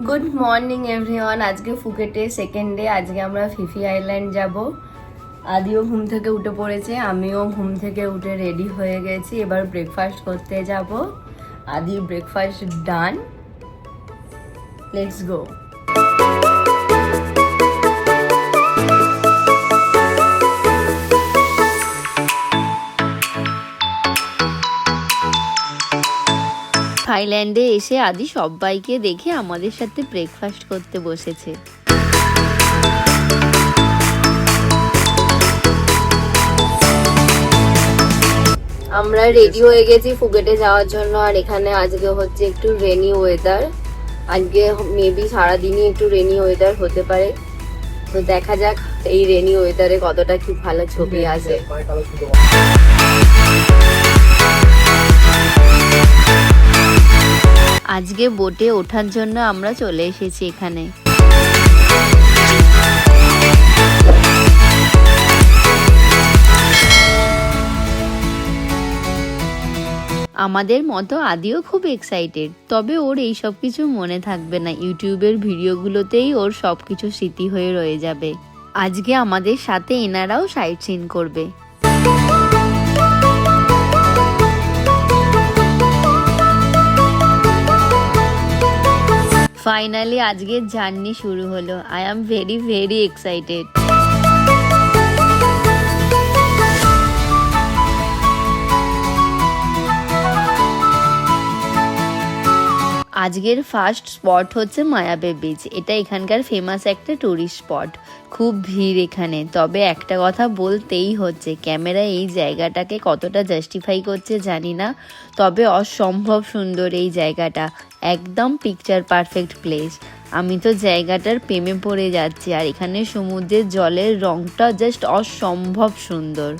Good morning everyone. আজকে ফুকেটে second day. আজকে আমরা ফিফি আইল্যান্ড যাব। আদিও ঘুম থেকে উঠে পড়েছে, আমিও ঘুম থেকে উঠে রেডি হয়ে গেছি। এবার ব্রেকফাস্ট করতে যাব। আদি ব্রেকফাস্ট ডান, লেটস গো। থাইল্যান্ডে এসে আদি সবাইকে দেখে আমাদের সাথে ব্রেকফাস্ট করতে বসেছে। আমরা রেডি হয়ে গেছি ফুকেটে যাওয়ার জন্য। আর এখানে আজকে হচ্ছে একটু রেনি ওয়েদার। আজকে মেবি সারাদিনই একটু রেনি ওয়েদার হতে পারে। তো দেখা যাক এই রেনি ওয়েদারে কতটা কি ভালো ছবি আসে। আজকে বোটে ওঠার জন্য আমরা চলে এসেছি এখানে। আমাদের মতো আদিও খুব এক্সাইটেড, তবে ওর এই সব কিছু মনে থাকবে না। ইউটিউবের ভিডিওগুলোতেই ওর সবকিছু স্মৃতি হয়ে রয়ে যাবে। আজকে আমাদের সাথে এনারাও সাইট সিন করবে। ফাইনালি আজকের জার্নি শুরু হলো। I am very very excited. আজকের ফার্স্ট স্পট হচ্ছে মায়াবে বিচ। এটা এখানকার ফেমাস একটা টুরিস্ট স্পট। খুব ভিড় এখানে, তবে একটা কথা বলতেই হচ্ছে, ক্যামেরা এই জায়গাটাকে কতটা জাস্টিফাই করছে জানি না, তবে অসম্ভব সুন্দর এই জায়গাটা। একদম পিকচার পারফেক্ট প্লেস। আমি তো জায়গাটার প্রেমে পড়ে যাচ্ছি। আর এখানে সমুদ্রের জলের রংটা জাস্ট অসম্ভব সুন্দর।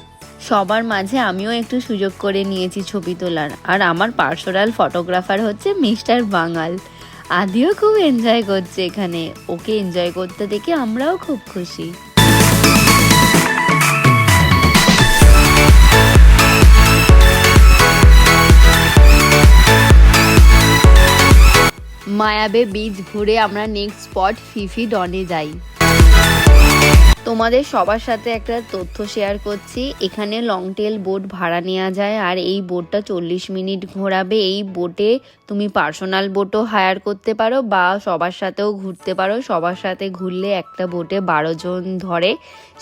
সবার মাঝে আমিও একটু সুযোগ করে নিয়েছি ছবি তোলার। আর আমার পার্সোনাল ফটোগ্রাফার হচ্ছে মিস্টার বাঙাল। আদিও খুব এনজয় করছে এখানে। ওকে এনজয় করতে দেখে আমরাও খুব খুশি। মায়াবে বিচ ঘুরে আমরা নেক্সট স্পট ফিফি ডনে যাই। তোমাদের সবার সাথে একটা তথ্য শেয়ার করছি। এখানে লং টেল বোট ভাড়া নেওয়া যায়। আর এই বোটটা 40 মিনিট ঘোরাবে। এই বোটে তুমি পার্সোনাল বোটও হায়ার করতে পারো বা সবার সাথেও ঘুরতে পারো। সবার সাথে ঘুরলে একটা বোটে 12 জন ধরে।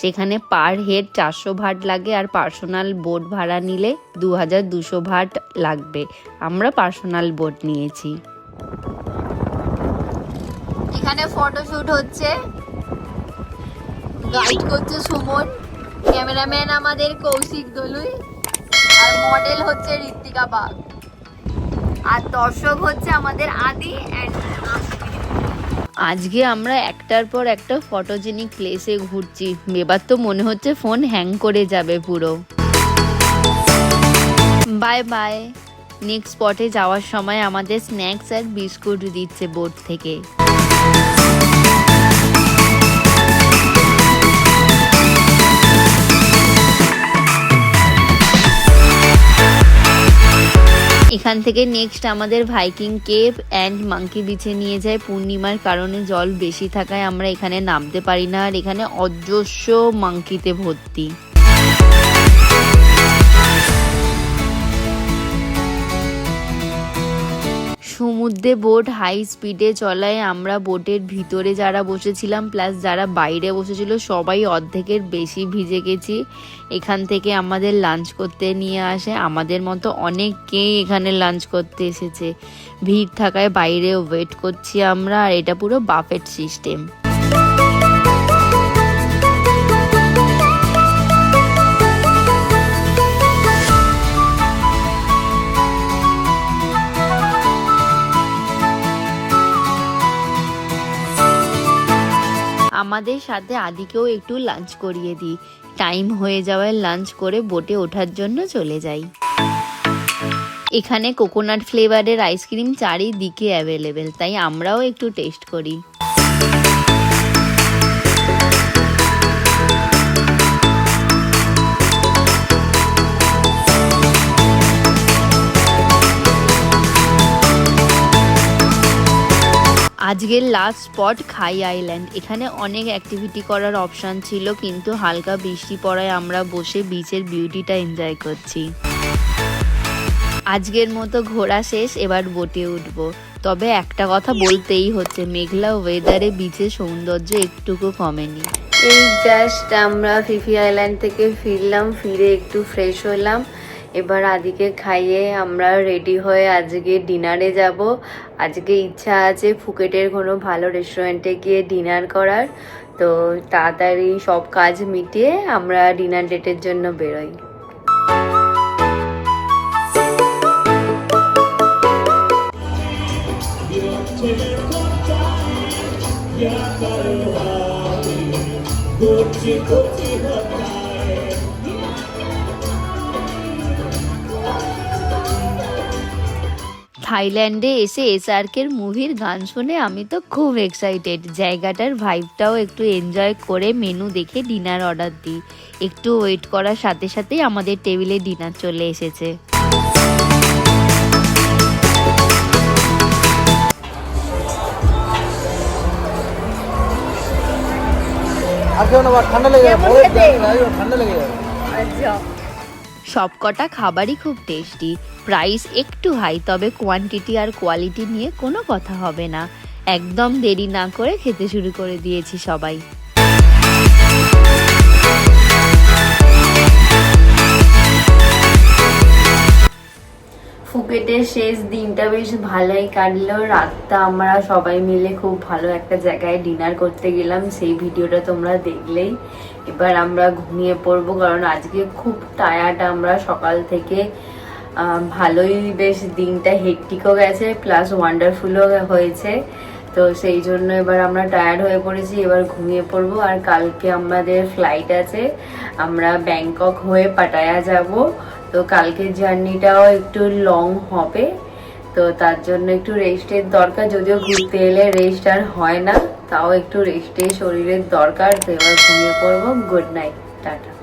সেখানে পার হেড 400 ভাট লাগে। আর পার্সোনাল বোট ভাড়া নিলে 2200 ভাট লাগবে। আমরা পার্সোনাল বোট নিয়েছি। এখানে ফটোশুট হচ্ছে, গাইড করছে সুমন, ক্যামেরাম্যান আমাদের কৌশিক দলুই, আর মডেল হচ্ছে ঋত্বিকা বাগ, আর দর্শক হচ্ছে আমাদের আদি এন্ড। আজকে আমরা একটার পর একটা ফটোজেনিক প্লেসে ঘুরছি। এবার তো মনে হচ্ছে ফোন হ্যাং করে যাবে পুরো। Bye bye. নেক্সট স্পটে যাওয়ার সময় আমাদের স্ন্যাক্স আর বিস্কুট দিচ্ছে বোট থেকে। এখান থেকে নেক্সট আমাদের ভাইকিং কেভ অ্যান্ড মাঙ্কি বিচে নিয়ে যায়। পূর্ণিমার কারণে জল বেশি থাকায় আমরা এখানে নামতে পারি না। আর এখানে অজস্র মাঙ্কিতে ভর্তি। সমুদ্রে বোট হাই স্পিডে চলায় আমরা বোটের ভিতরে যারা বসেছিলাম প্লাস যারা বাইরে বসেছিল সবাই অর্ধেকের বেশি ভিজে গেছি। এখান থেকে আমাদের লাঞ্চ করতে নিয়ে আসে। আমাদের মতো অনেকেই এখানে লাঞ্চ করতে এসেছে। ভিড় থাকায় বাইরে ওয়েট করছি আমরা। আর এটা পুরো বাফেট সিস্টেম। আমাদের সাথে আদিকেও একটু লাঞ্চ করিয়ে দিই। টাইম হয়ে যাওয়ায় লাঞ্চ করে বোটে ওঠার জন্য চলে যাই। এখানে কোকোনাট ফ্লেভারের আইসক্রিম চারিদিকে অ্যাভেলেবেল, তাই আমরাও একটু টেস্ট করি। আজকের লাস্ট স্পট খাই আইল্যান্ড। এখানে অনেক অ্যাক্টিভিটি করার অপশান ছিল, কিন্তু হালকা বৃষ্টি পড়ায় আমরা বসে বিচের বিউটিটা এনজয় করছি। আজকের মতো ঘোরা শেষ, এবার বোটে উঠবো। তবে একটা কথা বলতেই হচ্ছে, মেঘলা ওয়েদারে বিচের সৌন্দর্য একটুকু কমেনি। এই জাস্ট আমরা ফিফি আইল্যান্ড থেকে ফিরলাম, ফিরে একটু ফ্রেশ হলাম। এবার আদিকে খাইয়ে আমরা রেডি হয়ে আজকে ডিনারে যাব। আজকে ইচ্ছা আছে ফুকেটের কোনো ভালো রেস্টুরেন্টে গিয়ে ডিনার করার। তো তাড়াতাড়ি সব কাজ মিটিয়ে আমরা ডিনার ডেটের জন্য বেরোই। থাইল্যান্ডে এসে এসআরকের মুভির গান শুনে আমি তো খুব এক্সাইটেড। জায়গাটার ভাইবটাও একটু এনজয় করে মেনু দেখে ডিনার অর্ডার দিই। একটু ওয়েট করার সাথে সাথেই আমাদের টেবিলে ডিনার চলে এসেছে। সবকটা খাবারই খুব টেস্টি। প্রাইস একটু হাই, তবে কোয়ান্টিটি আর কোয়ালিটি নিয়ে কোনো কথা হবে না। একদম দেরি না করে খেতে শুরু করে দিয়েছি সবাই। ফুকেটের শেষ দিনটা বেশ ভালোই কাটলো। রাতটা আমরা সবাই মিলে খুব ভালো একটা জায়গায় ডিনার করতে গেলাম, সেই ভিডিওটা তোমরা দেখলেই। এবার আমরা ঘুমিয়ে পড়বো, কারণ আজকে খুব টায়ার্ড আমরা সকাল থেকে। ভালোই বেশ দিনটা হেকটিকও গেছে, প্লাস ওয়ান্ডারফুলও হয়েছে। তো সেই জন্য এবার আমরা টায়ার্ড হয়ে পড়েছি, এবার ঘুমিয়ে পড়বো। আর কালকে আমাদের ফ্লাইট আছে, আমরা ব্যাংকক হয়ে পাটায়া যাব। তো কালকের জার্নিটাও একটু লং হবে, তো তার জন্য একটু রেস্টের দরকার। যদিও ঘুরতে এলে রেস্ট আর হয় না, তাও একটু রেস্টের শরীরের দরকার। তো এবার ঘুমিয়ে পড়বো। Good night, tata.